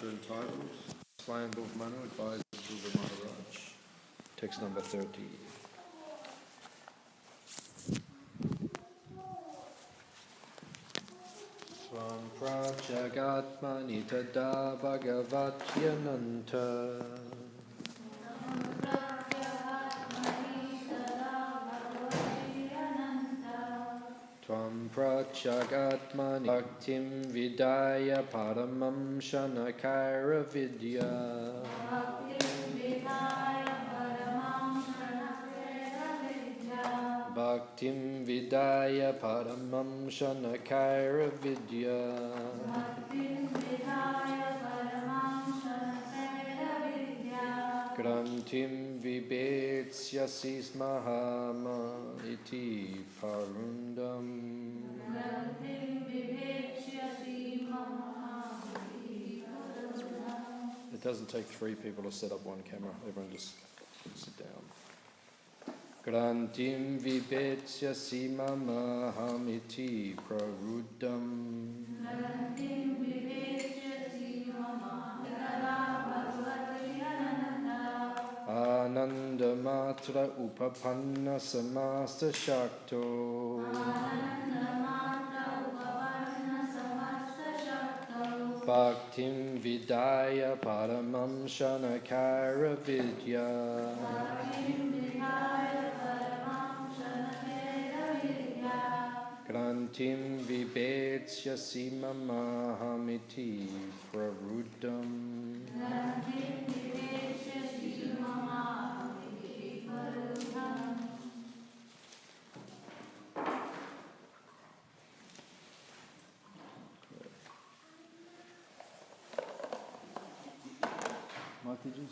chapter entitled Explained of Manu Advised to the Maharaj. Text number 30. Svam prajagatmani tada bhagavatyananta Tvam prajagatmani bhaktim vidaya paramam shanakara vidya Bhaktim vidaya paramam shanakara vidya Grantim vibetsya sismahama iti parundam. It doesn't take three people to set up one camera. Everyone just sit down. Grantim vibetsya simamaham iti praruddam. Ananda matra upapanna samasta shakto Bhaktim vidaya paramam shanakara vidya Grantim vibetsya simamahamiti praruddam Mataji,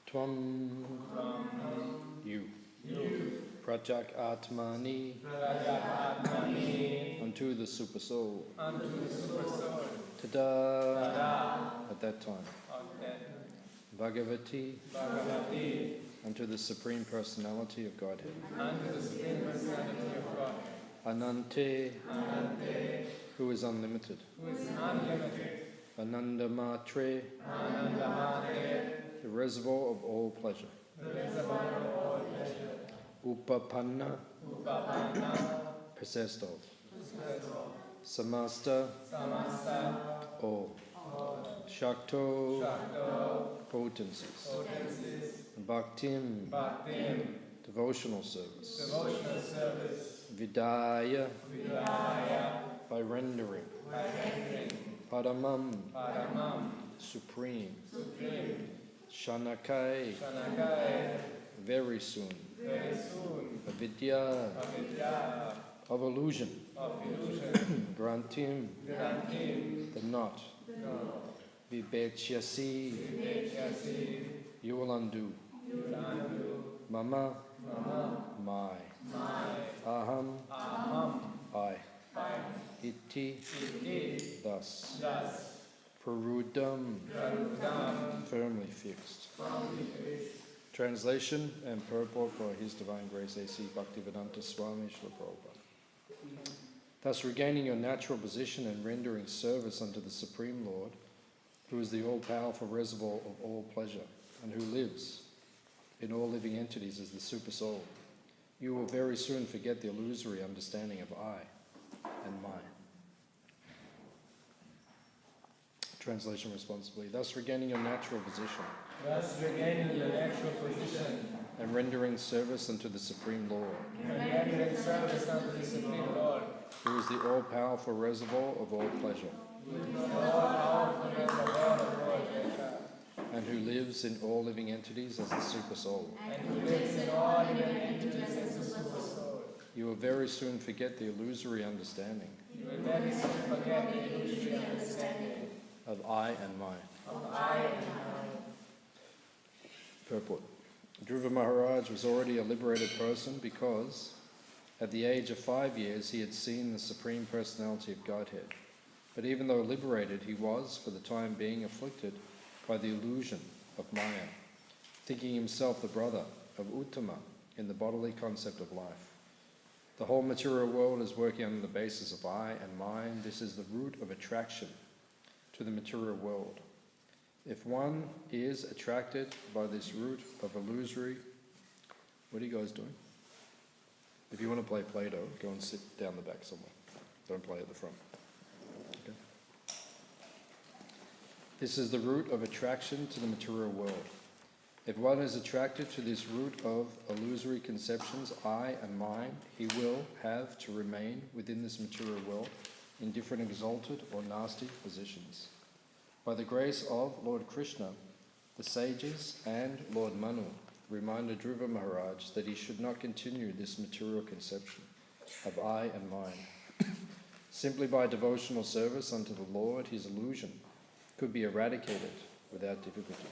Tvam, you, Prajak Atmani, unto the Super Soul, Tada, at that time, Bhagavati, unto the Supreme Personality of Godhead, Anante, who is unlimited, Ananda Matre, the reservoir of all pleasure, Upapanna, possessed of, Samasta, all, Shakto, potencies. Bhaktim, devotional service. Vidaya, by rendering. Paramam, supreme. Shanakai, very soon. Avidya, of illusion. Grantim, the knot. Vibechyasi, you will undo. Mama, my. Aham, I. Iti, thus. Parudam, firmly fixed. Translation and purport by His Divine Grace A.C. Bhaktivedanta Swami Srila Prabhupada. Thus regaining your natural position and rendering service unto the Supreme Lord, who is the all-powerful reservoir of all pleasure, and who lives in all living entities as the Super Soul, you will very soon forget the illusory understanding of I and mine. Translation responsibly. Thus regaining your natural position. And rendering service unto the Supreme Lord. Who is the all-powerful reservoir of all pleasure. And who lives in all living entities as the Super Soul. You will very soon forget the illusory understanding of I and mine. Purport. Dhruva Maharaj was already a liberated person because at the age of 5 years he had seen the Supreme Personality of Godhead. But even though liberated, he was, for the time being, afflicted by the illusion of Maya, thinking himself the brother of Uttama in the bodily concept of life. The whole material world is working on the basis of I and mine. This is the root of attraction to the material world. If one is attracted by this root of illusory, what are you guys doing? If you want to play Play-Doh, go and sit down the back somewhere. Don't play at the front. Okay? This is the root of attraction to the material world. If one is attracted to this root of illusory conceptions, I and mine, he will have to remain within this material world in different exalted or nasty positions. By the grace of Lord Krishna, the sages and Lord Manu reminded Dhruva Maharaj that he should not continue this material conception of I and mine. Simply by devotional service unto the Lord, his illusion could be eradicated without difficulty.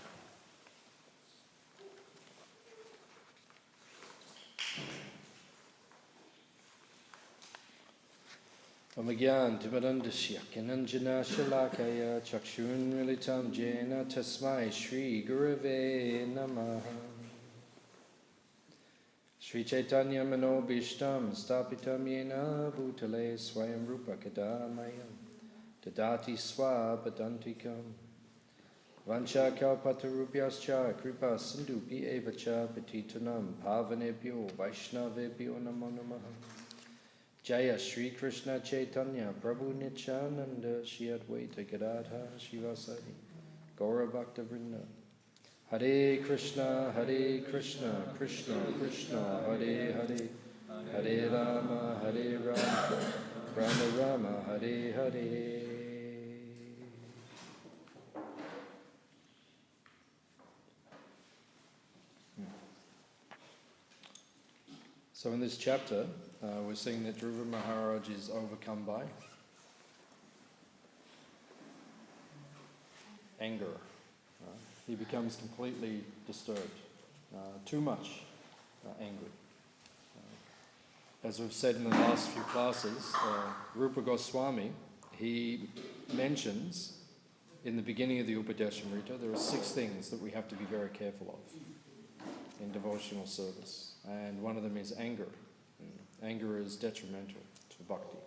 Amagyan Timarandasya Kananjana Shalakaya Chakshun Militam Jena Tasmai Shri Gurave Namaha. Sri Chaitanya Manobishtam Stapitam Yena Bhutale Swayam Rupa Kadamayam Dadati Swapadantikam Vancha Kalpatarubhyascha Kripa Sindhu Evacha Petitanam Pavanebhyo Vaishnavebhyo Namo Namaha. Jaya Shri Krishna Chaitanya Prabhu Nityananda Shri Advaita Gadadha Shivasadi Gaura Bhakta Vrinda. Hare Krishna Krishna Krishna Hare Hare Hare Rama Rama Rama Hare Hare. So in this chapter, we're seeing that Dhruva Maharaj is overcome by anger. He becomes completely disturbed, too much angry. As we've said in the last few classes, Rupa Goswami, he mentions in the beginning of the Upadeshamrita, there are 6 things that we have to be very careful of in devotional service. And one of them is anger. Anger is detrimental to bhakti.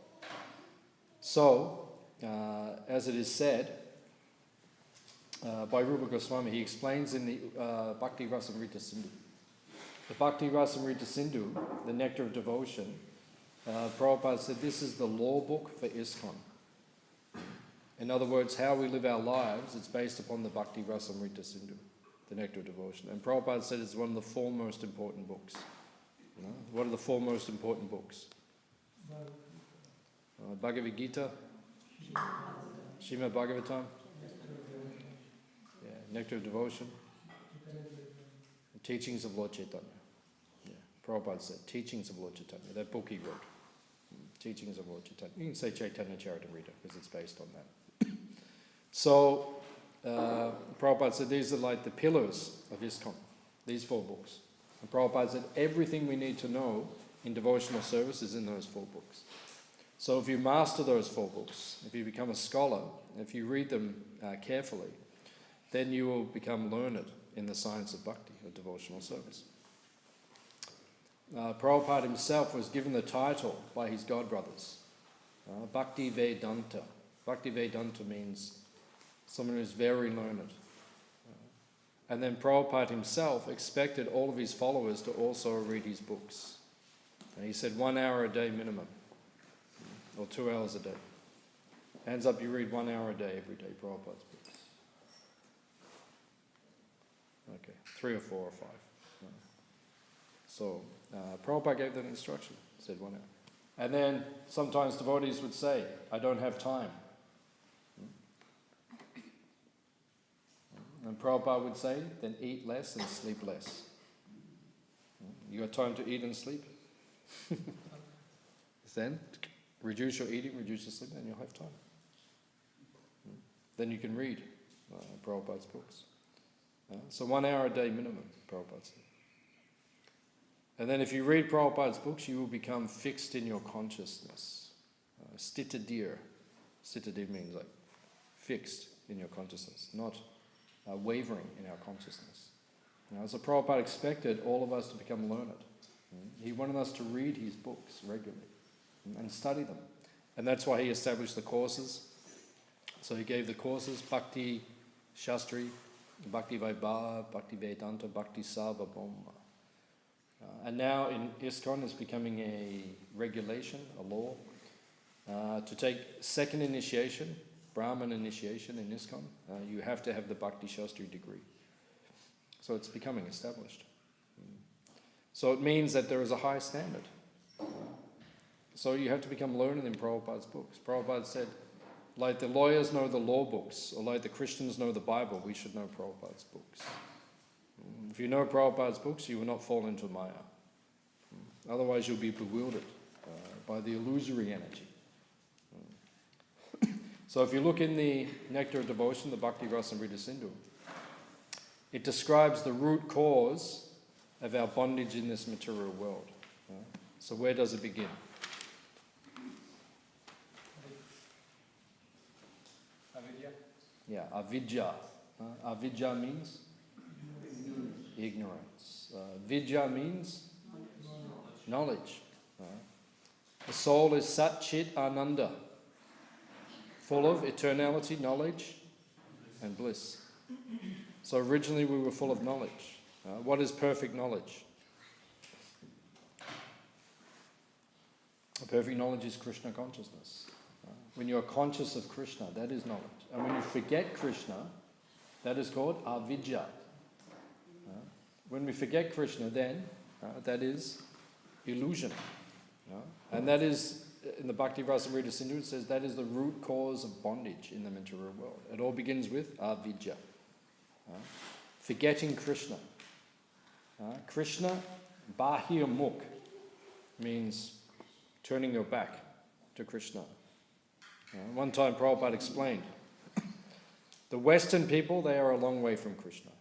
So, as it is said by Rupa Goswami, he explains in the Bhakti Rasamrita Sindhu. The Bhakti Rasamrita Sindhu, the nectar of devotion, Prabhupada said this is the law book for ISKCON. In other words, how we live our lives, it's based upon the Bhakti Rasamrita Sindhu, the Nectar of Devotion. And Prabhupada said it's one of the four most important books. What are the four most important books? Bhagavad Gita, Srimad Bhagavatam, Nectar of Devotion, Teachings of Lord Chaitanya. Prabhupada said, Teachings of Lord Chaitanya, that book he wrote. Teachings of Lord Chaitanya. You can say Chaitanya Charitamrita because it's based on that. So, Prabhupada said these are like the pillars of ISKCON, these four books. And Prabhupada said everything we need to know in devotional service is in those four books. So if you master those four books, if you become a scholar, if you read them carefully, then you will become learned in the science of bhakti, or devotional service. Prabhupada himself was given the title by his godbrothers, Bhakti Vedanta. Bhakti Vedanta means someone who's very learned. And then Prabhupada himself expected all of his followers to also read his books. And he said 1 hour a day minimum, or 2 hours a day. Hands up, you read 1 hour a day every day, Prabhupada's books. Okay, 3 or 4 or 5. So Prabhupada gave that instruction, said 1 hour. And then sometimes devotees would say, I don't have time. And Prabhupada would say, then eat less and sleep less. You got time to eat and sleep? Then reduce your eating, reduce your sleep, and you'll have time. Then you can read Prabhupada's books. So 1 hour a day minimum, Prabhupada said. And then if you read Prabhupada's books, you will become fixed in your consciousness. Stitadir. Stitadir means like fixed in your consciousness, not wavering in our consciousness. So Prabhupada expected all of us to become learned. He wanted us to read his books regularly and study them. And that's why he established the courses. So he gave the courses, Bhakti Shastri, Bhakti Vaibhava, Bhakti Vedanta, Bhakti Sarvabhauma. And now in ISKCON it's becoming a regulation, a law, to take second initiation, Brahman initiation in ISKCON, you have to have the Bhakti Shastri degree. So it's becoming established. So it means that there is a high standard. So you have to become learned in Prabhupada's books. Prabhupada said, like the lawyers know the law books, or like the Christians know the Bible, we should know Prabhupada's books. If you know Prabhupada's books, you will not fall into Maya. Otherwise you'll be bewildered by the illusory energy. So if you look in the Nectar of Devotion, the Bhakti Rasamrita Sindhu, it describes the root cause of our bondage in this material world. So where does it begin? Avidya. Yeah, avidya. Avidya means? Ignorance. Vidya means? Knowledge. The soul is Sat Chit Ananda, full of eternality, knowledge, and bliss. So originally we were full of knowledge. What is perfect knowledge? Perfect knowledge is Krishna consciousness. When you are conscious of Krishna, that is knowledge. And when you forget Krishna, that is called avidya. When we forget Krishna, then that is illusion. And that is, in the Bhakti Rasamrita Sindhu, it says that is the root cause of bondage in the material world. It all begins with avidya. Forgetting Krishna. Krishna, bahir mukh, means turning your back to Krishna. One time Prabhupada explained, the Western people, they are a long way from Krishna.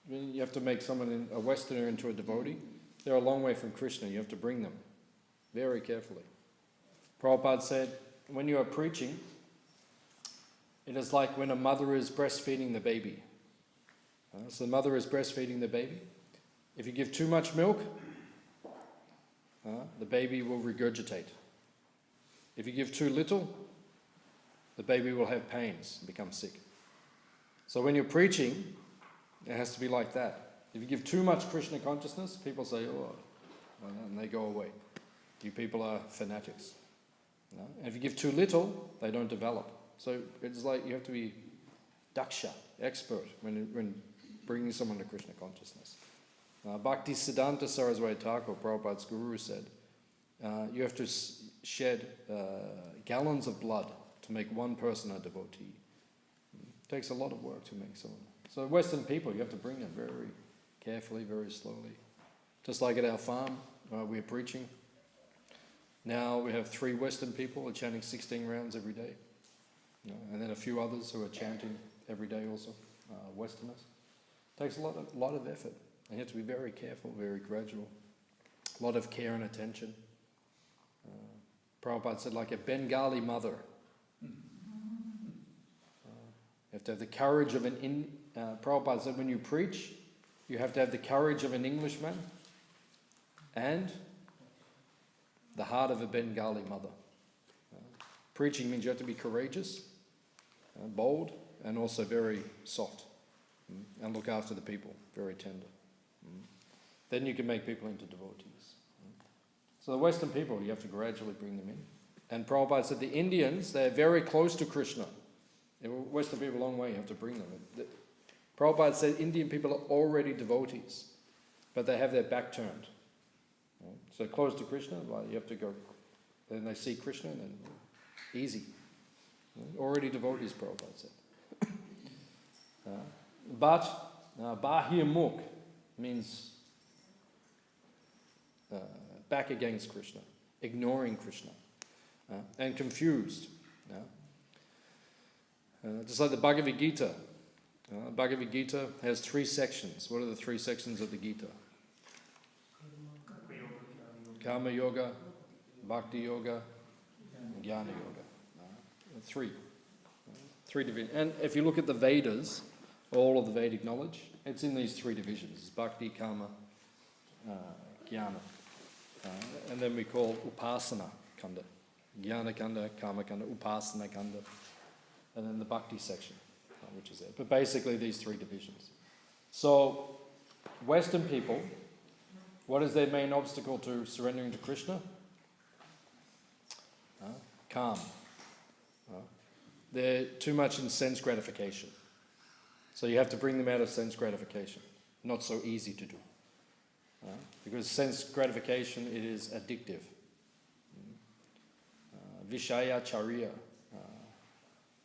You have to make someone, a Westerner, into a devotee. They're a long way from Krishna. You have to bring them very carefully. Prabhupada said, when you are preaching, it is like when a mother is breastfeeding the baby. So the mother is breastfeeding the baby. If you give too much milk, the baby will regurgitate. If you give too little, the baby will have pains and become sick. So when you're preaching, it has to be like that. If you give too much Krishna consciousness, people say, oh, and they go away. You people are fanatics. And if you give too little, they don't develop. So it's like you have to be daksha, expert, when bringing someone to Krishna consciousness. Bhakti Siddhanta Saraswati Thakur, Prabhupada's guru, said, you have to shed gallons of blood to make one person a devotee. It takes a lot of work to make someone. So Western people, you have to bring them very carefully, very slowly. Just like at our farm, we're preaching. Now we have 3 Western people who are chanting 16 rounds every day. And then a few others who are chanting every day also, Westerners. It takes a lot of effort. And you have to be very careful, very gradual. A lot of care and attention. Prabhupada said, like a Bengali mother. You have to have the courage of Prabhupada said, when you preach, you have to have the courage of an Englishman and the heart of a Bengali mother. Preaching means you have to be courageous, bold, and also very soft. And look after the people, very tender. Then you can make people into devotees. So the Western people, you have to gradually bring them in. And Prabhupada said the Indians, they're very close to Krishna. Western people a long way, you have to bring them in. Prabhupada said Indian people are already devotees, but they have their back turned. So close to Krishna, well, you have to go, then they see Krishna, and then easy. Already devotees, Prabhupada said. But Bahir means back against Krishna, ignoring Krishna, and confused. Just like the Bhagavad Gita. Bhagavad Gita has 3 sections. What are the 3 sections of the Gita? Karma Yoga, Bhakti Yoga, and Jnana Yoga. 3. 3 divisions. And if you look at the Vedas, all of the Vedic knowledge, it's in these 3 divisions. It's Bhakti, Karma, Jnana. And then we call Upasana Kanda. Jnana Kanda, Karma Kanda, Upasana Kanda. And then the Bhakti section, which is there. But basically these 3 divisions. So, Western people, what is their main obstacle to surrendering to Krishna? Calm. They're too much in sense gratification. So you have to bring them out of sense gratification. Not so easy to do. Because sense gratification, it is addictive. Vishaya Charya.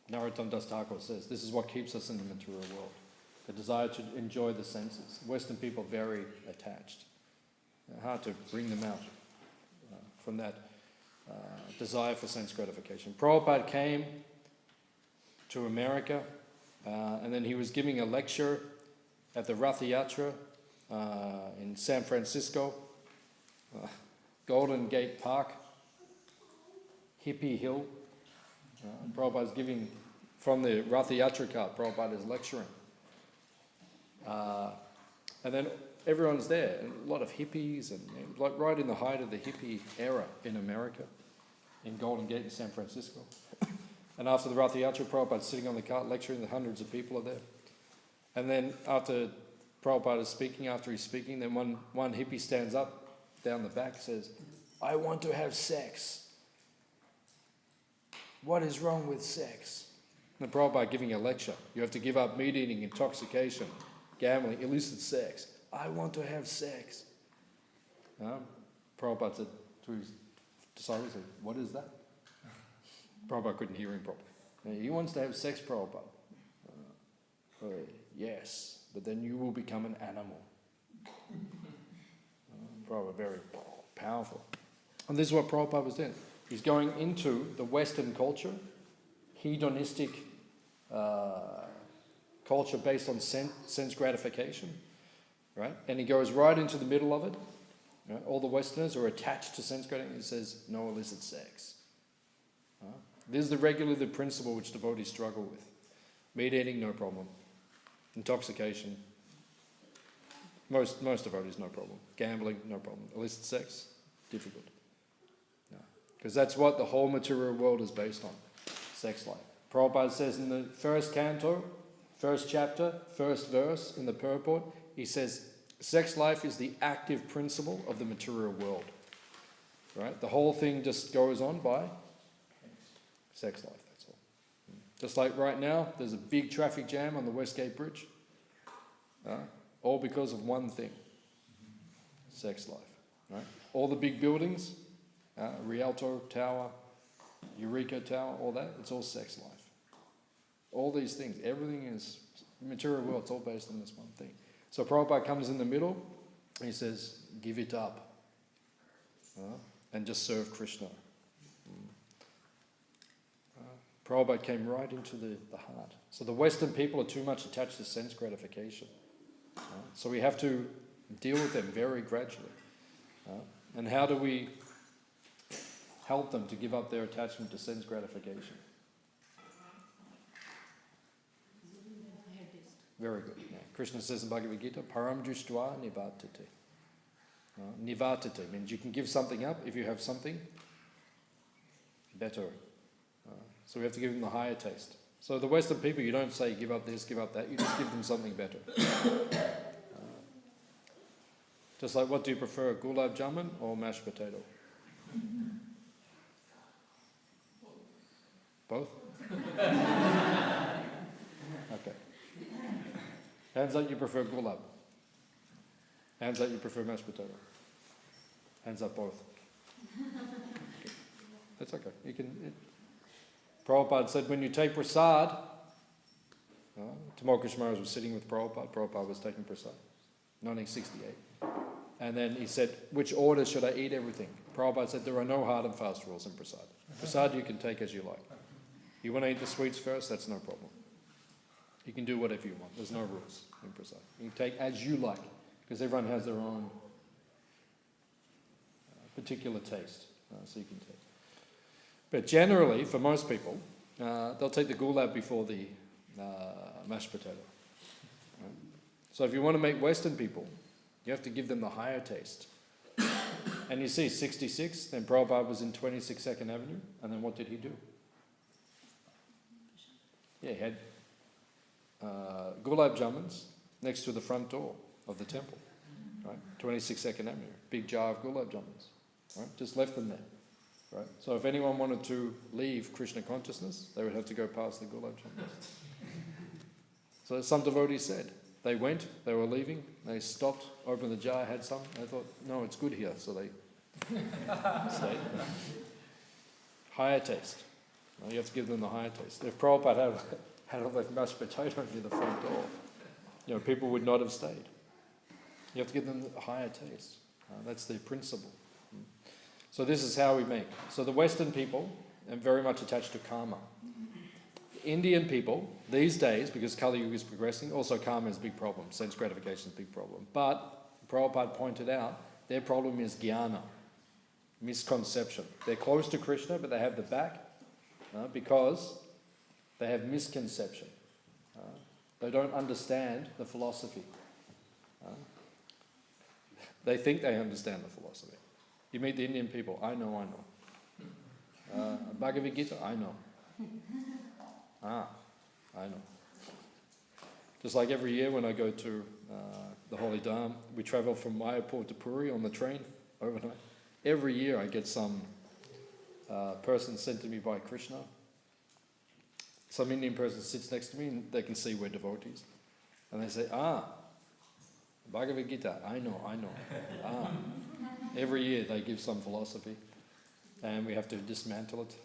Narottam Das Thakur says, this is what keeps us in the material world. The desire to enjoy the senses. Western people are very attached. Hard to bring them out from that desire for sense gratification. Prabhupada came to America and then he was giving a lecture at the Ratha Yatra in San Francisco, Golden Gate Park, Hippie Hill. Prabhupada's giving from the Ratha Yatra cart, Prabhupada is lecturing. And then everyone's there, and a lot of hippies, and like right in the height of the hippie era in America, in Golden Gate in San Francisco. And after the Ratha Yatra, Prabhupada's sitting on the cart lecturing, the hundreds of people are there. And then after Prabhupada is speaking, after he's speaking, then one hippie stands up down the back, says, "I want to have sex. What is wrong with sex?" And Prabhupada giving a lecture. You have to give up meat eating, intoxication, gambling, illicit sex. I want to have sex. Prabhupada said to his disciples, "What is that?" Prabhupada couldn't hear him properly. He wants to have sex, Prabhupada. Yes, but then you will become an animal. Prabhupada, very powerful. And this is what Prabhupada was doing. He's going into the Western culture, hedonistic culture based on sense gratification, right? And he goes right into the middle of it. Right? All the Westerners are attached to sense gratification. He says, no illicit sex. This is regularly the principle which devotees struggle with. Meat eating, no problem. Intoxication, most devotees, no problem. Gambling, no problem. Illicit sex, difficult. Because that's what the whole material world is based on, sex life. Prabhupada says in the first canto, first chapter, first verse in the purport, he says, sex life is the active principle of the material world. Right? The whole thing just goes on by Sex life, that's all. Just like right now, there's a big traffic jam on the Westgate Bridge. All because of one thing. Sex life. Right? All the big buildings, Rialto Tower, Eureka Tower, all that, it's all sex life. All these things, everything is, the material world, it's all based on this one thing. So Prabhupada comes in the middle, and he says, give it up. And just serve Krishna. Prabhupada came right into the heart. So the Western people are too much attached to sense gratification. So we have to deal with them very gradually. And how do we help them to give up their attachment to sense gratification? Very good. Yeah. Krishna says in Bhagavad Gita, param jushtva nivartate. Nivartate means you can give something up if you have something better. So we have to give them the higher taste. So the Western people, you don't say give up this, give up that, you just give them something better. Just like, what do you prefer, gulab jamun or mashed potato? Both? Okay. Hands up, you prefer gulab. Hands up, you prefer mashed potato. Hands up, both. Okay. That's okay. You can. Prabhupada said, when you take prasad, Tamal Krishna Maharaj was sitting with Prabhupada. Prabhupada was taking prasad, 1968. And then he said, which order should I eat everything? Prabhupada said, there are no hard and fast rules in prasad. Prasad you can take as you like. You want to eat the sweets first, that's no problem. You can do whatever you want. There's no rules in prasad. You can take as you like, because everyone has their own particular taste, so you can take. But generally, for most people, they'll take the gulab before the mashed potato. Right? So if you want to make Western people, you have to give them the higher taste. And you see, 66, then Prabhupada was in 26 2nd Avenue, and then what did he do? Yeah, he had gulab jamuns next to the front door of the temple, right? 26 2nd Avenue, big jar of gulab jamuns, right? Just left them there. Right? So if anyone wanted to leave Krishna consciousness, they would have to go past the gulab jamuns. So some devotees said, they went, they were leaving, they stopped, opened the jar, had some, they thought, no, it's good here, so they stayed. Higher taste. Well, you have to give them the higher taste. If Prabhupada had left mashed potato near the front door, people would not have stayed. You have to give them the higher taste. That's the principle. So this is how we make. So the Western people are very much attached to karma. The Indian people, these days, because Kali Yuga is progressing, also karma is a big problem. Sense gratification is a big problem. But Prabhupada pointed out, their problem is jnana, misconception. They're close to Krishna, but they have the back because they have misconception. They don't understand the philosophy. They think they understand the philosophy. You meet the Indian people, I know. Bhagavad Gita, I know. I know. Just like every year when I go to the Holy Dham, we travel from Mayapur to Puri on the train overnight. Every year I get some person sent to me by Krishna. Some Indian person sits next to me and they can see we're devotees. And they say, Bhagavad Gita, I know. Every year they give some philosophy and we have to dismantle it.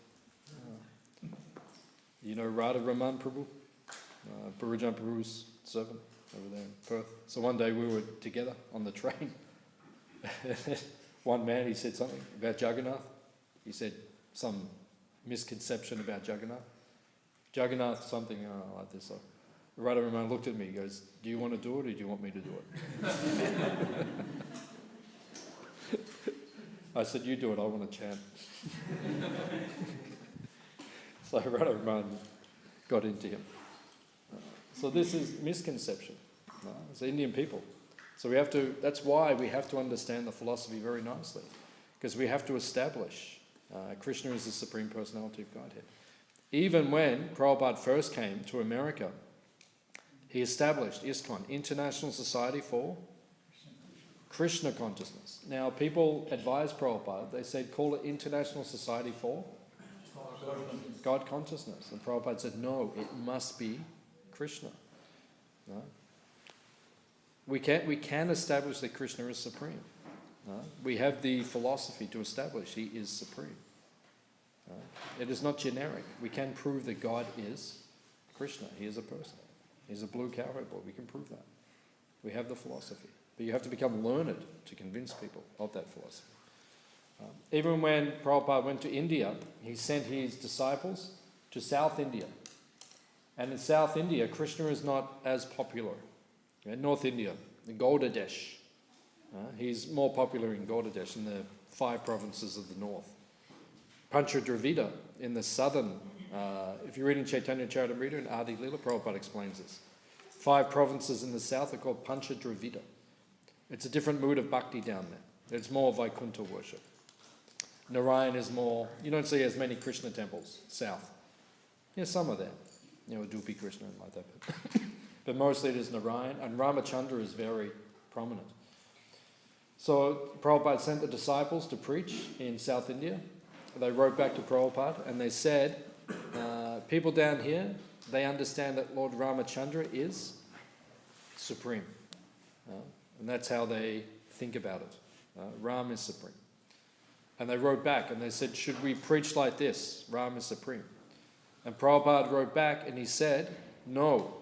You know Radha Raman Prabhu? Purujan Prabhu's servant over there in Perth. So one day we were together on the train. One man, he said something about Jagannath. He said some misconception about Jagannath. Jagannath something like this. So Radha Raman looked at me, he goes, do you want to do it or do you want me to do it? I said, you do it, I want to chant. So Radha Raman got into him. So this is misconception. It's Indian people. So that's why we have to understand the philosophy very nicely. Because we have to establish Krishna is the Supreme Personality of Godhead. Even when Prabhupada first came to America, he established ISKCON, International Society for Krishna Consciousness. Now people advised Prabhupada, they said call it International Society for God consciousness. And Prabhupada said, no, it must be Krishna. No? We can establish that Krishna is supreme. No? We have the philosophy to establish he is supreme. No? It is not generic. We can prove that God is Krishna. He is a person. He's a blue cowherd boy. We can prove that. We have the philosophy. But you have to become learned to convince people of that philosophy. Even when Prabhupada went to India, he sent his disciples to South India. And in South India, Krishna is not as popular. In North India, in Gaudadesh, he's more popular in Gaudadesh, in the 5 provinces of the north. Panchadravida, in the southern, if you're reading Chaitanya Charitamrita and Adi Lila, Prabhupada explains this. 5 provinces in the south are called Panchadravida. It's a different mood of bhakti down there. It's more Vaikuntha worship. Narayan is more, you don't see as many Krishna temples south. Yeah, some are there. Dupi Krishna and like that. But mostly it is Narayan, and Ramachandra is very prominent. So Prabhupada sent the disciples to preach in South India. They wrote back to Prabhupada and they said, people down here, they understand that Lord Ramachandra is supreme. And that's how they think about it. Ram is supreme. And they wrote back and they said, should we preach like this? Ram is supreme. And Prabhupada wrote back and he said, no,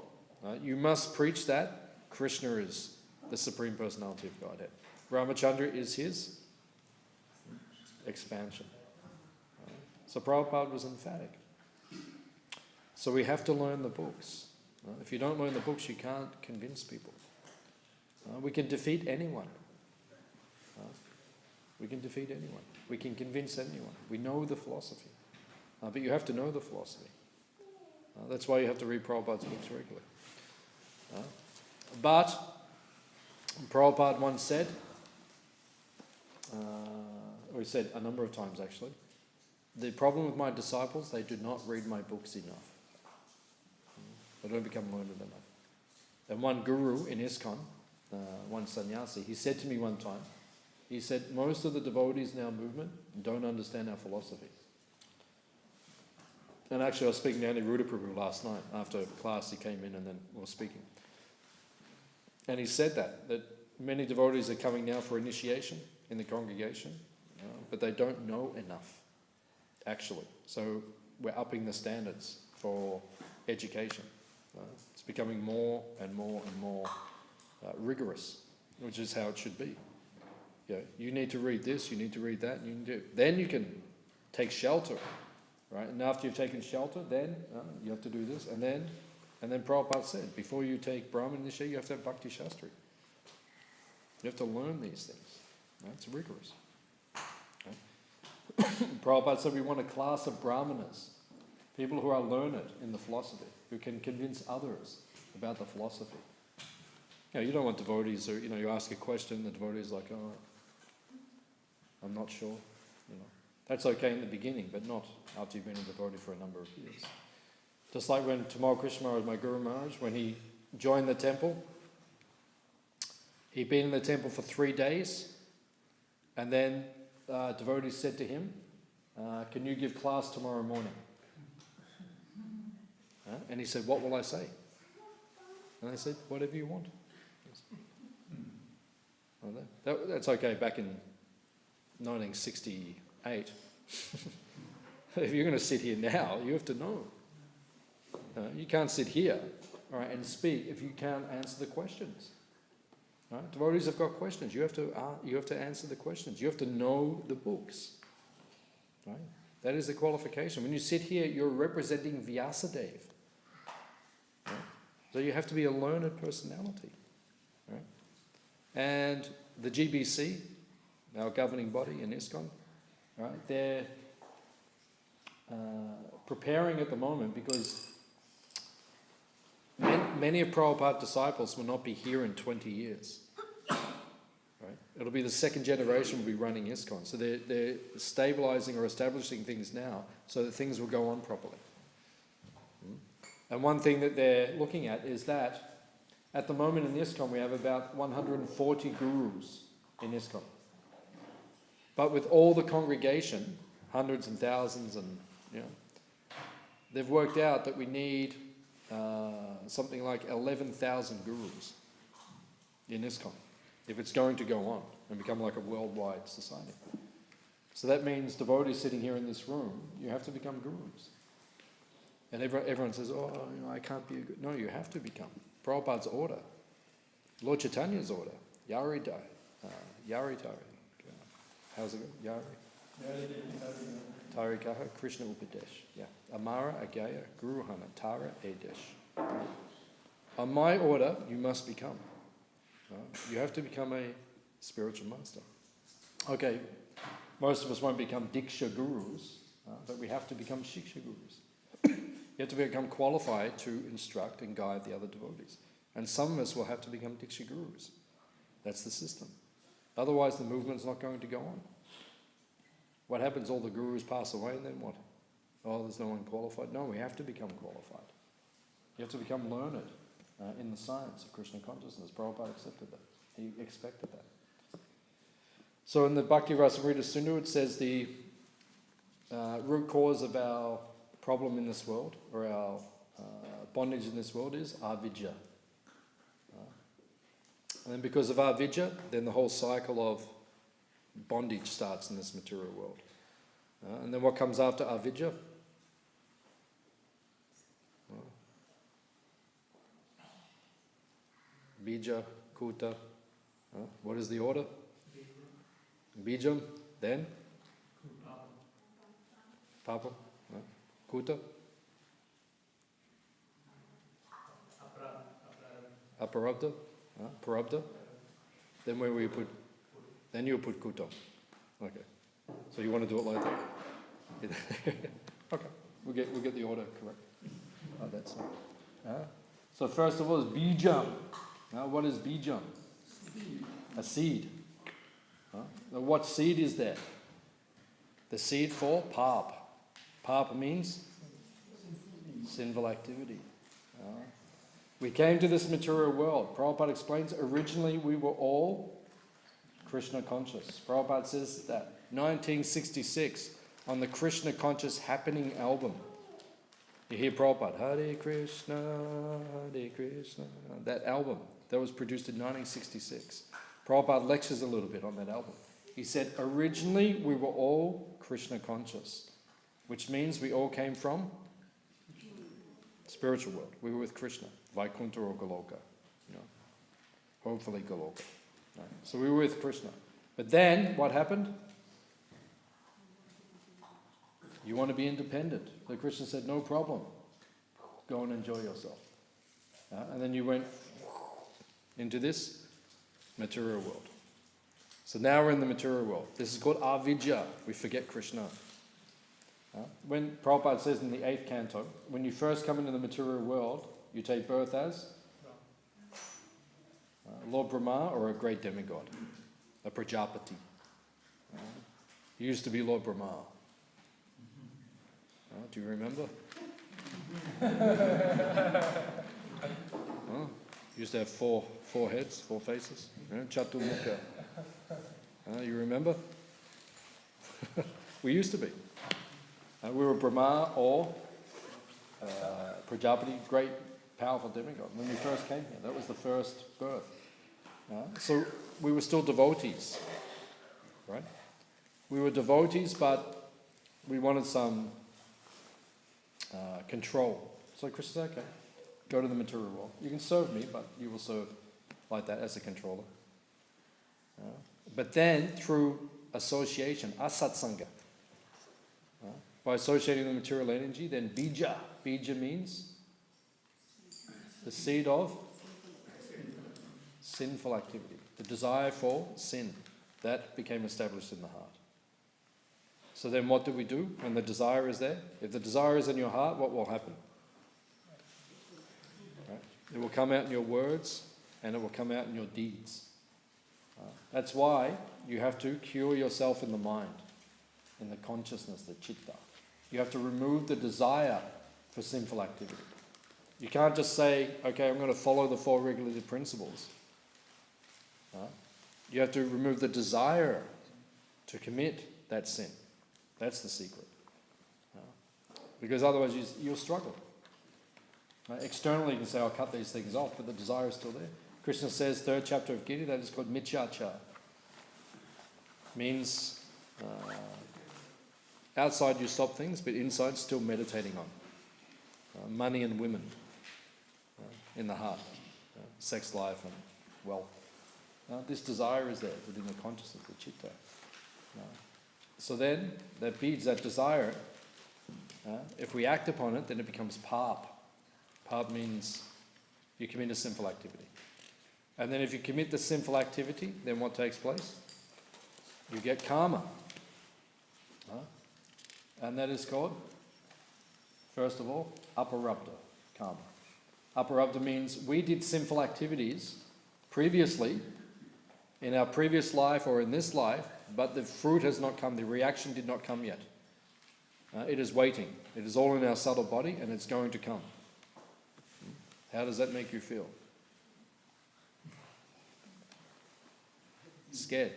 you must preach that Krishna is the Supreme Personality of Godhead. Ramachandra is his expansion. So Prabhupada was emphatic. So we have to learn the books. If you don't learn the books, you can't convince people. We can defeat anyone. We can defeat anyone. We can convince anyone. We know the philosophy. But you have to know the philosophy. That's why you have to read Prabhupada's books regularly. But Prabhupada once said, or he said a number of times actually, the problem with my disciples, they do not read my books enough. They don't become learned enough. And one guru in ISKCON, one sannyasi, he said to me one time, he said, most of the devotees in our movement don't understand our philosophy. And actually I was speaking to Aniruddha Prabhu last night after class. He came in and then we were speaking. And he said that many devotees are coming now for initiation in the congregation, but they don't know enough, actually. So we're upping the standards for education. It's becoming more and more and more rigorous, which is how it should be. You need to read this, you need to read that, then you can take shelter, right? And after you've taken shelter, then you have to do this, and then Prabhupada said, before you take Brahman initiation, you have to have Bhakti Shastri. You have to learn these things. Right? It's rigorous. Right? Prabhupada said we want a class of Brahmanas, people who are learned in the philosophy, who can convince others about the philosophy. You don't want devotees who, you ask a question, the devotee is like, oh, I'm not sure. That's okay in the beginning, but not after you've been a devotee for a number of years. Just like when Tamal Krishna Maharaj, my Guru Maharaj, when he joined the temple, he'd been in the temple for 3 days, and then devotees said to him, can you give class tomorrow morning? And he said, what will I say? And they said, whatever you want. That's okay back in 1968. If you're going to sit here now, you have to know. You can't sit here, right, and speak if you can't answer the questions. Right? Devotees have got questions. You have to answer the questions. You have to know the books. Right? That is the qualification. When you sit here, you're representing Vyasadeva. Right? So you have to be a learned personality. Right? And the GBC, our governing body in ISKCON, right, they're preparing at the moment because many of Prabhupada's disciples will not be here in 20 years. Right? It'll be the second generation will be running ISKCON. So they're stabilizing or establishing things now so that things will go on properly. And one thing that they're looking at is that at the moment in ISKCON we have about 140 gurus in ISKCON. But with all the congregation, hundreds and thousands and they've worked out that we need something like 11,000 gurus in ISKCON if it's going to go on and become like a worldwide society. So that means devotees sitting here in this room, you have to become gurus. And everyone says, oh, I can't be a guru. No, you have to become. Prabhupada's order, Lord Chaitanya's order, Yari how's it go? Yari? Tarikaha, Krishna Upadesh. Yeah. Amara, Agaya, Guruhana, Tara, Edesh. On my order, you must become. You have to become a spiritual master. Okay, most of us won't become Diksha gurus, but we have to become Shiksha gurus. You have to become qualified to instruct and guide the other devotees. And some of us will have to become Diksha gurus. That's the system. Otherwise, the movement's not going to go on. What happens? All the gurus pass away, and then what? Oh, there's no one qualified. No, we have to become qualified. You have to become learned in the science of Krishna consciousness. Prabhupada accepted that. He expected that. So in the Bhakti Rasamrita Sindhu, it says the root cause of our problem in this world, or our bondage in this world, is avidya. And then because of avidya, then the whole cycle of bondage starts in this material world. And then what comes after avidya? Bija, Kuta. What is the order? Bijam, then? Papam. Kuta? Aparabda. Parabda. Then where will you put? Then you'll put Kuta. Okay. So you want to do it like that? Okay. We'll get the order correct. That's it. So first of all is Bijam. Now what is Bijam? Seed. A seed. Now what seed is that? The seed for Pap. Pap means sinful activity. We came to this material world. Prabhupada explains, originally we were all Krishna conscious. Prabhupada says that 1966 on the Krishna Conscious Happening album. You hear Prabhupada, Hare Krishna, Hare Krishna. That album, that was produced in 1966. Prabhupada lectures a little bit on that album. He said, originally we were all Krishna conscious, which means we all came from spiritual world. We were with Krishna, Vaikuntha or Goloka, hopefully Goloka. Right? So we were with Krishna. But then, what happened? You want to be independent. So Krishna said, no problem. Go and enjoy yourself. And then you went into this material world. So now we're in the material world. This is called avidya. We forget Krishna. When Prabhupada says in the 8th canto, when you first come into the material world, you take birth as Lord Brahma or a great demigod, a Prajapati. He used to be Lord Brahma. Do you remember? He used to have four heads, 4 faces. Chaturmukha. You remember? We used to be. We were Brahma or Prajapati, great, powerful demigod. When we first came here, that was the first birth. So we were still devotees, right? We were devotees, but we wanted some control. So Krishna said, okay, go to the material world. You can serve me, but you will serve like that as a controller. But then through association, asatsanga, by associating the material energy, then bija. Bija means the seed of sinful activity. The desire for sin. That became established in the heart. So then what do we do when the desire is there? If the desire is in your heart, what will happen? Right? It will come out in your words and it will come out in your deeds. That's why you have to cure yourself in the mind, in the consciousness, the chitta. You have to remove the desire for sinful activity. You can't just say, okay, I'm going to follow the 4 regulative principles. You have to remove the desire to commit that sin. That's the secret. Because otherwise you'll struggle. Externally you can say, I'll cut these things off, but the desire is still there. Krishna says, 3rd chapter of Gita, that is called Michyacha. Means outside you stop things, but inside still meditating on. Money and women in the heart. Sex life and wealth. This desire is there within the consciousness, the chitta. So then, that beads, that desire, if we act upon it, then it becomes pap. Pap means you commit a sinful activity. And then if you commit the sinful activity, then what takes place? You get karma. And that is called, first of all, aparabdha karma. Aparabdha means we did sinful activities previously, in our previous life or in this life, but the fruit has not come, the reaction did not come yet. It is waiting. It is all in our subtle body and it's going to come. How does that make you feel? Scared.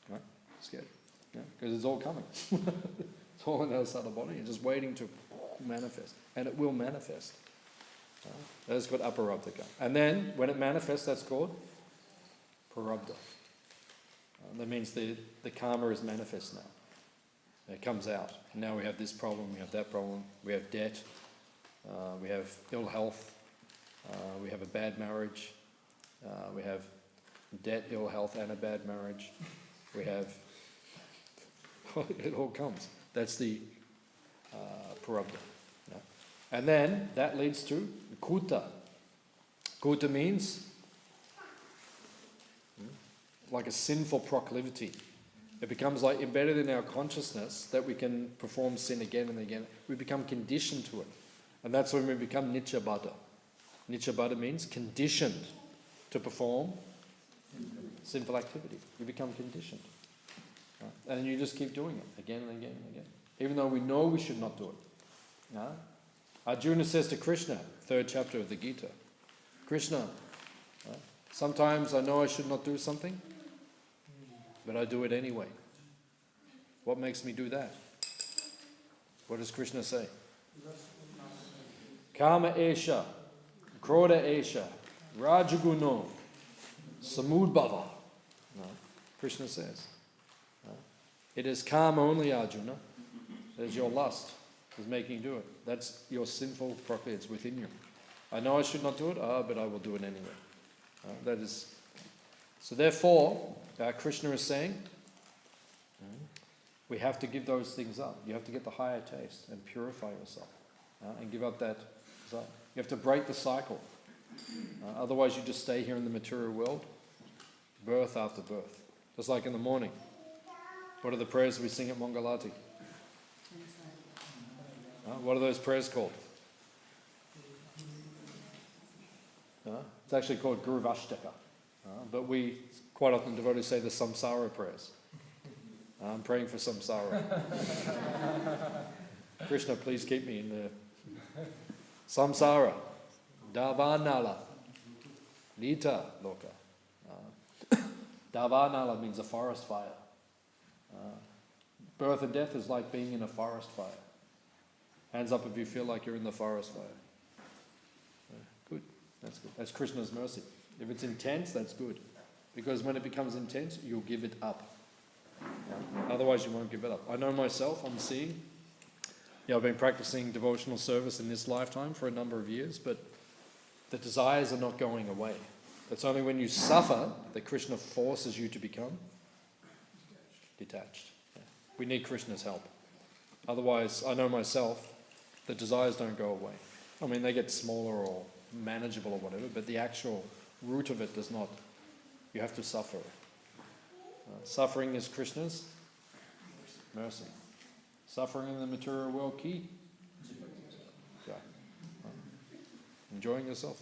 Right? Scared. Because it's all coming. It's all in our subtle body. It's just waiting to manifest. And it will manifest. That is called aparabdha. And then, when it manifests, that's called parabdha. That means the karma is manifest now. It comes out. And now we have this problem, we have that problem, we have debt, we have ill health, we have a bad marriage, we have debt, ill health, and a bad marriage. We have, it all comes. That's the parabdha. And then that leads to kuta. Kuta means like a sinful proclivity. It becomes like embedded in our consciousness that we can perform sin again and again. We become conditioned to it. And that's when we become nityabada. Nityabada means conditioned to perform sinful activity. You become conditioned. And you just keep doing it again and again and again. Even though we know we should not do it. Arjuna says to Krishna, 3rd chapter of the Gita, Krishna, sometimes I know I should not do something, but I do it anyway. What makes me do that? What does Krishna say? Kama esha, krodha esha, rajaguno, samudbhava. Krishna says, it is kama only, Arjuna. It is your lust is making you do it. That's your sinful proclivity. It's within you. I know I should not do it, but I will do it anyway. That is. So therefore, Krishna is saying, we have to give those things up. You have to get the higher taste and purify yourself, and give up that desire. You have to break the cycle. Otherwise, you just stay here in the material world, birth after birth. Just like in the morning. What are the prayers we sing at Mangalati? What are those prayers called? It's actually called Guru Vashtaka. But we quite often devotees say the samsara prayers. I'm praying for samsara. Krishna, please keep me in the samsara. Davanala. Nita loka. Davanala means a forest fire. Birth and death is like being in a forest fire. Hands up if you feel like you're in the forest fire. Good. That's good. That's Krishna's mercy. If it's intense, that's good. Because when it becomes intense, you'll give it up. Otherwise, you won't give it up. I know myself, I'm seeing. I've been practicing devotional service in this lifetime for a number of years, but the desires are not going away. It's only when you suffer that Krishna forces you to become detached. We need Krishna's help. Otherwise, I know myself, the desires don't go away. I mean, they get smaller or manageable or whatever, but the actual root of it does not. You have to suffer. Suffering is Krishna's mercy. Suffering in the material world, key. Enjoying yourself.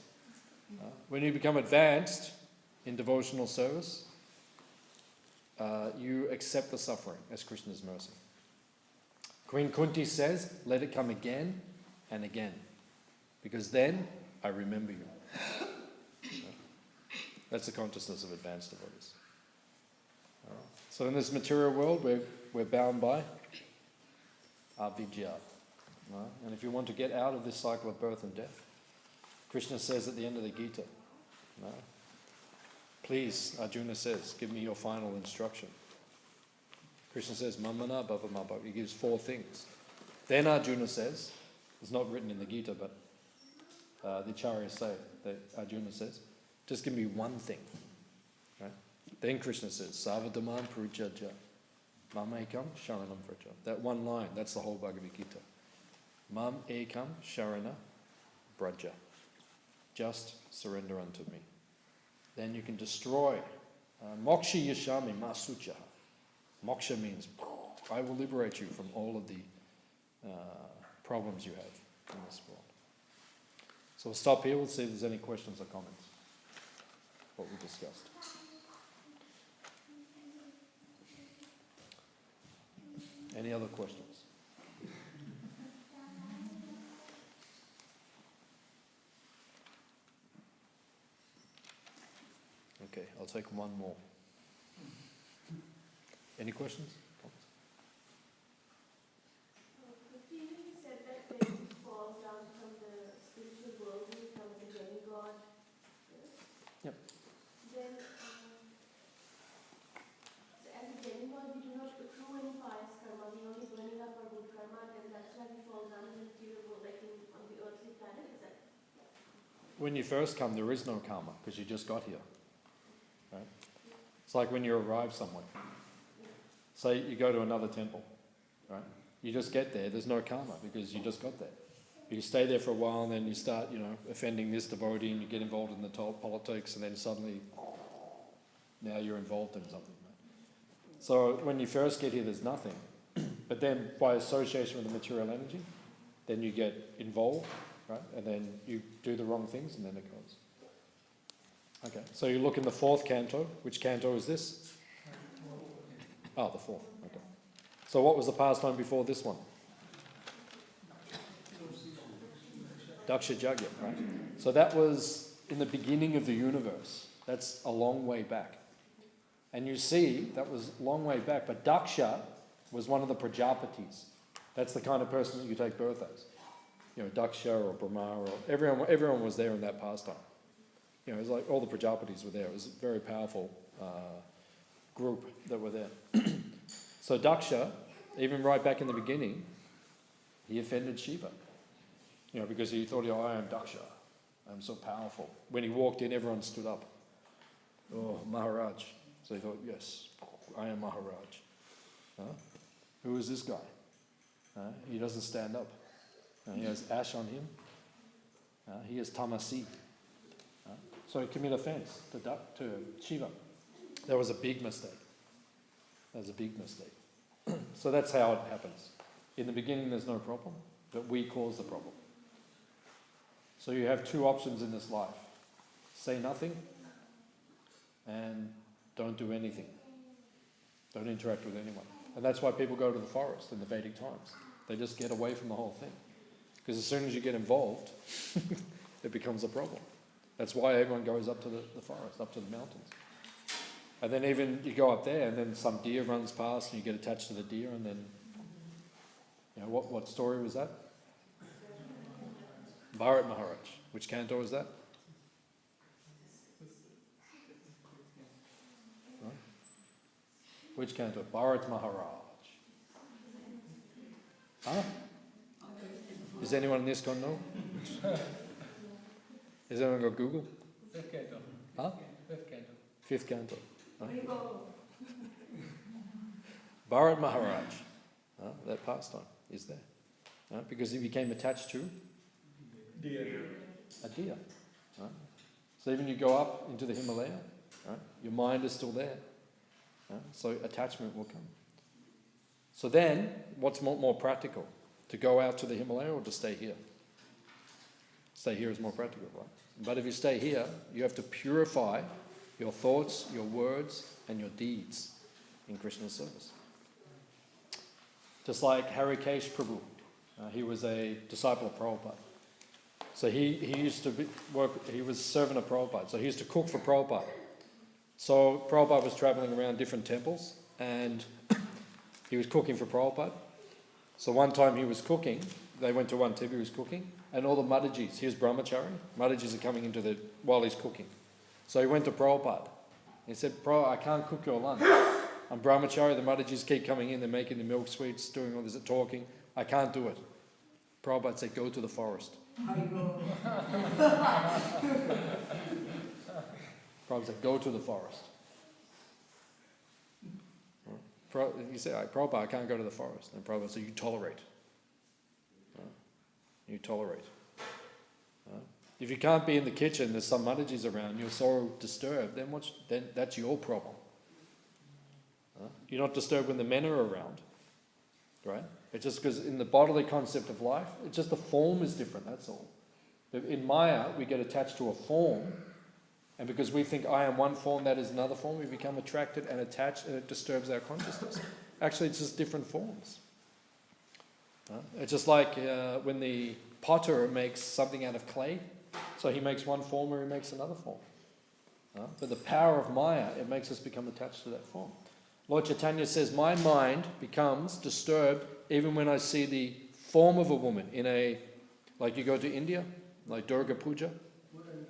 When you become advanced in devotional service, you accept the suffering as Krishna's mercy. Queen Kunti says, let it come again and again, because then I remember you. That's the consciousness of advanced devotees. So in this material world, we're bound by avidya, Right? And if you want to get out of this cycle of birth and death, Krishna says at the end of the Gita, right? Please, Arjuna says, give me your final instruction. Krishna says, Mamana Bhava Mabhava. He gives 4 things. Then Arjuna says, it's not written in the Gita, but the Acharyas say, that Arjuna says, just give me one thing. Right? Then Krishna says, Savadhaman Purujaja, Mam Ekam Sharanam Vraja. That one line, that's the whole Bhagavad Gita. Mam Ekam Sharana Braja. Just surrender unto me. Then you can destroy. Moksha Yashami Masucha. Moksha means, I will liberate you from all of the problems you have in this world. So we'll stop here. We'll see if there's any questions or comments. What we discussed. Any other questions? Okay, I'll take one more. Any questions? You said that when you fall down from the spiritual world, you become a demigod. Yep. Then, so as a demigod, we do not accrue any pious karma. We only burning up our good karma, and that's why we fall down in the material world, like on the earthly planet. Is that? When you first come, there is no karma because you just got here. Right? It's like when you arrive somewhere. Say you go to another temple, right? You just get there, there's no karma because you just got there. You stay there for a while and then you start, offending this devotee and you get involved in the politics and then suddenly, now you're involved in something. Right? So when you first get here, there's nothing. But then by association with the material energy, then you get involved, right? And then you do the wrong things and then it goes. Okay, so you look in the 4th canto. Which canto is this? Oh, the 4th. Okay. So what was the pastime before this one? Daksha Yajna, right? So that was in the beginning of the universe. That's a long way back. And you see, that was a long way back. But Daksha was one of the Prajapatis. That's the kind of person that you take birth as. Daksha or Brahma or everyone was there in that pastime. It was like all the Prajapatis were there. It was a very powerful group that were there. So Daksha, even right back in the beginning, he offended Shiva. Because he thought, I am Daksha. I'm so powerful. When he walked in, everyone stood up. Oh, Maharaj. So he thought, yes, I am Maharaj. Who is this guy? He doesn't stand up. He has ash on him. He is tamasi. So he committed offense to Shiva. That was a big mistake. So that's how it happens. In the beginning, there's no problem, but we cause the problem. So you have 2 options in this life. Say nothing and don't do anything. Don't interact with anyone. And that's why people go to the forest in the Vedic times. They just get away from the whole thing. Because as soon as you get involved, it becomes a problem. That's why everyone goes up to the forest, up to the mountains. And then even you go up there and then some deer runs past and you get attached to the deer and then, what story was that? Bharat Maharaj. Which canto is that? Right? Which canto? Bharat Maharaj. Huh? Does anyone in this one know? Has anyone got Google? 5th canto. Huh? 5th canto. 5th canto. Huh? Bharat Maharaj, that pastime is there. Because he became attached to a deer. Right? So even you go up into the Himalaya, right? Your mind is still there. Right? So attachment will come. So then, what's more practical? To go out to the Himalaya or to stay here? Stay here is more practical, right? But if you stay here, you have to purify your thoughts, your words, and your deeds in Krishna's service. Just like Harikesh Prabhu, he was a disciple of Prabhupada. So he used to he was servant of Prabhupada, so he used to cook for Prabhupada. So Prabhupada was traveling around different temples, and he was cooking for Prabhupada. So one time he was cooking, they went to one Tibi who was cooking, and all the Madhajis, here's Brahmachari, Madhajis are coming into while he's cooking. So he went to Prabhupada. He said, Prabhupada, I can't cook your lunch. I'm Brahmachari, the Madhajis keep coming in, they're making the milk sweets, doing all this, talking. I can't do it. Prabhupada said, go to the forest. Prabhupada said, go to the forest. He said, Prabhupada, I can't go to the forest. And Prabhupada said, you tolerate. You tolerate. If you can't be in the kitchen, there's some Madhajis around, you're so disturbed, then that's your problem. You're not disturbed when the men are around, right? It's just because in the bodily concept of life, it's just the form is different, that's all. In Maya, we get attached to a form, and because we think I am one form, that is another form, we become attracted and attached, and it disturbs our consciousness. Actually, it's just different forms. It's just like when the potter makes something out of clay, so he makes one form or he makes another form. But the power of Maya, it makes us become attached to that form. Lord Chaitanya says, my mind becomes disturbed even when I see the form of a woman like you go to India, like Durga Puja,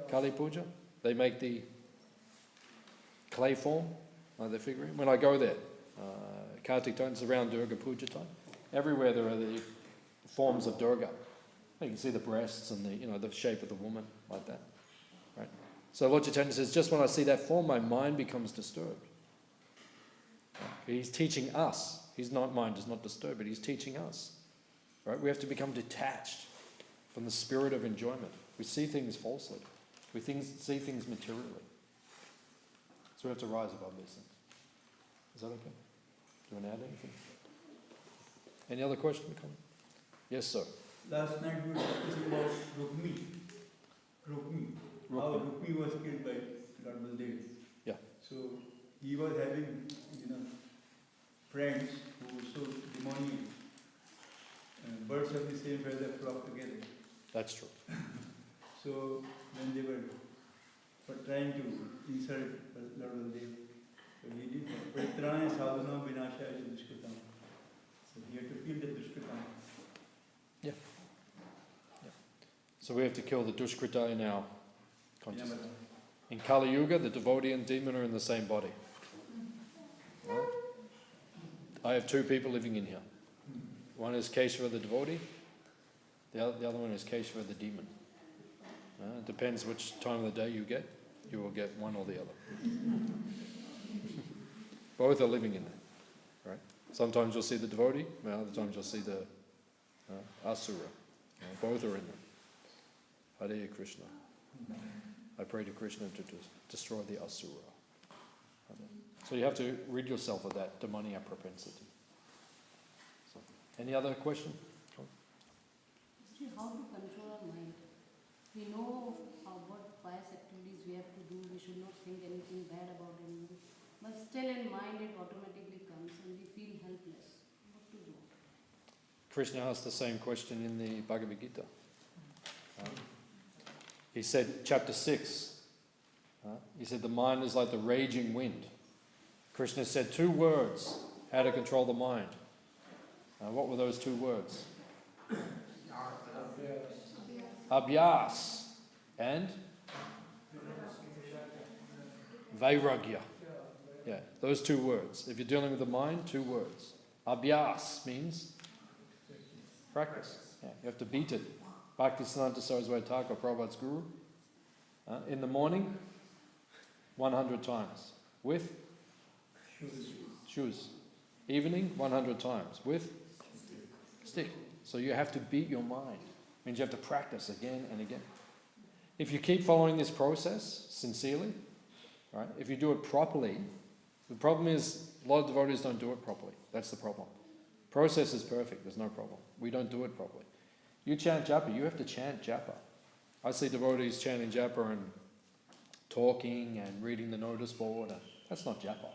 Kali Puja, they make the clay form, like the figurine. When I go there, Kartik time, it's around Durga Puja time, everywhere there are the forms of Durga. You can see the breasts and the shape of the woman, like that. Right? So Lord Chaitanya says, just when I see that form, my mind becomes disturbed. He's teaching us. His mind is not disturbed, but he's teaching us. Right? We have to become detached from the spirit of enjoyment. We see things falsely. We see things materially. So we have to rise above these things. Is that okay? Do you want to add anything? Any other question or comment? Yes, sir. Last night we were discussing about Rukmi. How Rukmi was killed by Lord Baldev. Yeah. So he was having, friends who were so demonic. Birds of the same feather flock together. That's true. So when they were trying to insult Lord Baldev, so he did Paritraya sadhana vinashaya dushkritam. So he had to kill the dushkritam. Yeah. So we have to kill the dushkrita in our consciousness. In Kali Yuga, the devotee and demon are in the same body. Right? I have two people living in here. One is Keshava the devotee, the other one is Keshava the demon. It depends which time of the day you get. You will get one or the other. Both are living in there. Right? Sometimes you'll see the devotee, and other times you'll see the asura. Both are in there. Hare Krishna. I pray to Krishna to destroy the asura. So you have to rid yourself of that demoniac propensity. So, any other question? How to control our mind? We know what pious activities we have to do. We should not think anything bad about anything. But still in mind it automatically comes and we feel helpless. What to do? Krishna asked the same question in the Bhagavad Gita. He said, chapter 6, he said, the mind is like the raging wind. Krishna said 2 words, how to control the mind. What were those 2 words? Abhyas and Vairagya. Yeah, those 2 words. If you're dealing with the mind, 2 words. Abhyas means practice. Yeah, you have to beat it. Bhaktisiddhanta Saraswati Thakur, Prabhupada's guru, in the morning, 100 times with shoes. Evening, 100 times with stick. So you have to beat your mind. It means you have to practice again and again. If you keep following this process sincerely, right? If you do it properly, the problem is a lot of devotees don't do it properly. That's the problem. Process is perfect. There's no problem. We don't do it properly. You chant japa, you have to chant japa. I see devotees chanting japa and talking and reading the notice board. That's not japa.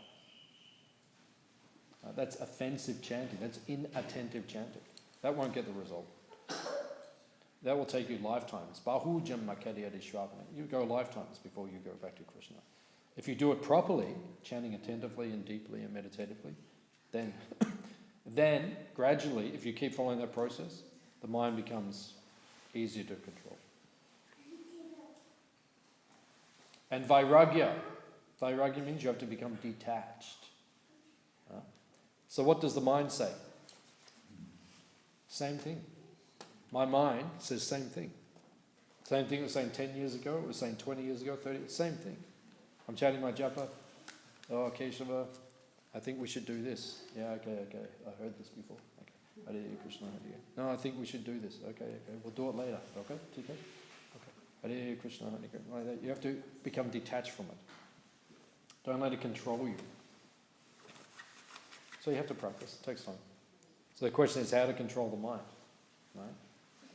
That's offensive chanting. That's inattentive chanting. That won't get the result. That will take you lifetimes. You go lifetimes before you go back to Krishna. If you do it properly, chanting attentively and deeply and meditatively, then gradually, if you keep following that process, the mind becomes easier to control. And vairagya. Vairagya means you have to become detached. So what does the mind say? Same thing. My mind says same thing. Same thing it was saying 10 years ago, it was saying 20 years ago, 30, same thing. I'm chatting my japa. Oh, Keshava, I think we should do this. Yeah, okay. I heard this before. Okay. Hare Krishna, Hare. No, I think we should do this. Okay. We'll do it later. Okay? TK? Okay. Hare Krishna, Hare. Like that. You have to become detached from it. Don't let it control you. So you have to practice. It takes time. So the question is how to control the mind. Right?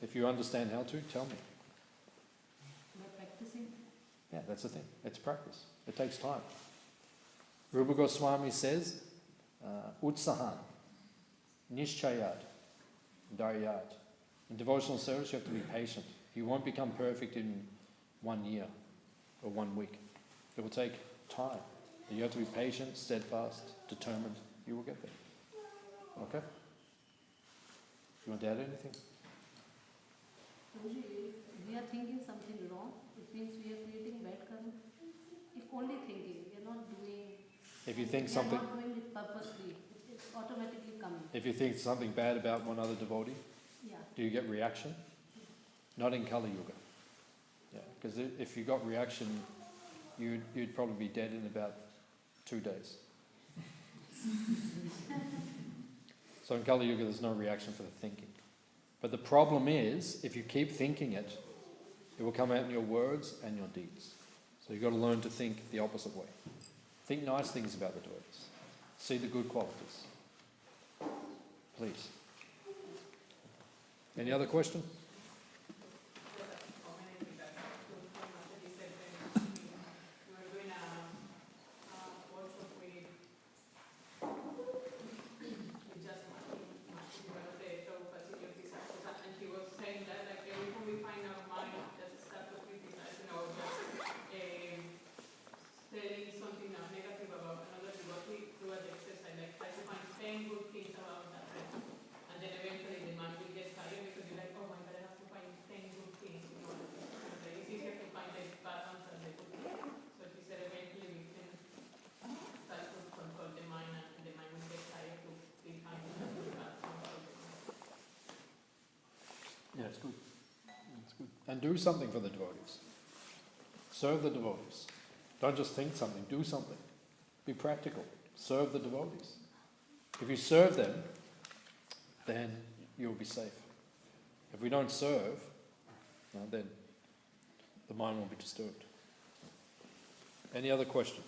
If you understand how to, tell me. By practicing. Yeah, that's the thing. It's practice. It takes time. Rupa Goswami says, Utsahan, Nishchayat, Daryat. In devotional service, you have to be patient. You won't become perfect in 1 year or 1 week. It will take time. You have to be patient, steadfast, determined. You will get there. Okay? You want to add anything? Guruji, if we are thinking something wrong, it means we are creating bad karma. If only thinking, we are not doing. If you think we something, are not doing it purposely. It's automatically coming. if you think something bad about one other devotee, Yeah. do you get reaction? Not in Kali Yuga. Yeah, because if you got reaction, you'd probably be dead in about 2 days. So in Kali Yuga, there's no reaction for the thinking. But the problem is, if you keep thinking it, it will come out in your words and your deeds. So you've got to learn to think the opposite way. Think nice things about the devotees. See the good qualities. Please. Any other question? Yeah, it's good. It's good. And do something for the devotees. Serve the devotees. Don't just think something, do something. Be practical. Serve the devotees. If you serve them, then you'll be safe. If we don't serve, then the mind will be disturbed. Any other question?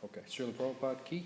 Okay, Srila Prabhupada ki?